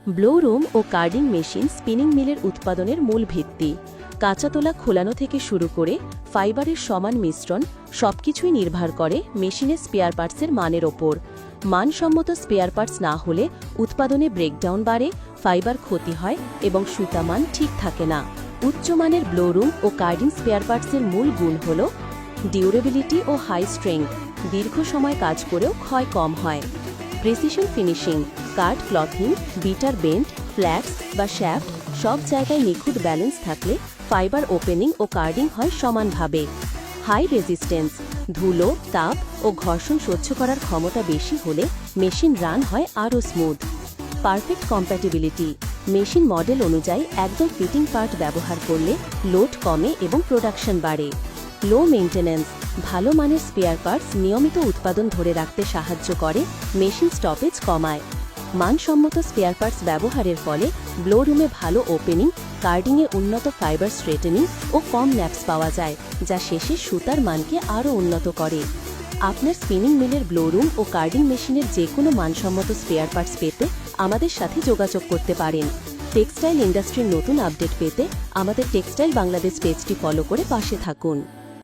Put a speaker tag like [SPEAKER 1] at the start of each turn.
[SPEAKER 1] Blow room ও carding machine spinning মিলের উৎপাদনের মূল ভিত্তি। কাঁচা তোলা খোলানো থেকে শুরু করে ফাইবারের সমান মিশ্রণ সবকিছুই নির্ভর করে মেশিনের স্পেয়ার পার্টসের মানের ওপর। মানসম্মত স্পেয়ার পার্টস না হলে উৎপাদনে ব্রেকডাউন বাড়ে, ফাইবার ক্ষতি হয় এবং সুতা মান ঠিক থাকে না। উচ্চমানের ব্লো রুম ও কার্ডিং স্পেয়ার পার্টসের মূল গুণ হল ডিউরেবিলিটি ও হাই স্ট্রেংথ, দীর্ঘ সময় কাজ করেও ক্ষয় কম হয়। প্রেসিশন ফিনিশিং, কাট ক্লথিং, বিটার বেন্ড, ফ্ল্যাটস বা শ্যাফট সব জায়গায় নিখুঁত ব্যালেন্স থাকলে ফাইবার ওপেনিং ও কার্ডিং হয় সমানভাবে। হাই রেজিস্ট্যান্স, ধুলো, তাপ ও ঘর্ষণ সহ্য করার ক্ষমতা বেশি হলে মেশিন রান হয় আরও smooth. Perfect compatibility, machine model অনুযায়ী একদম ফিটিং পার্ট ব্যবহার করলে লোড কমে এবং প্রোডাকশন বাড়ে। লো মেইনটেন্যান্স, ভালো মানের স্পেয়ার পার্টস নিয়মিত উৎপাদন ধরে রাখতে সাহায্য করে, মেশিন স্টপেজ কমায়। মানসম্মত স্পেয়ার পার্টস ব্যবহারের ফলে ব্লো রুমে ভালো ওপেনিং, কার্ডিংয়ে উন্নত ফাইবার স্ট্রেটেনিং ও কম ন্যাপস পাওয়া যায়, যা শেষে সুতার মানকে আরও উন্নত করে। আপনার স্পিনিং মিলের ব্লো রুম ও কার্ডিং মেশিনের যে কোনো মানসম্মত স্পেয়ার পার্টস পেতে আমাদের সাথে যোগাযোগ করতে পারেন। টেক্সটাইল ইন্ডাস্ট্রির নতুন আপডেট পেতে আমাদের টেক্সটাইল বাংলাদেশ পেজটি ফলো করে পাশে থাকুন।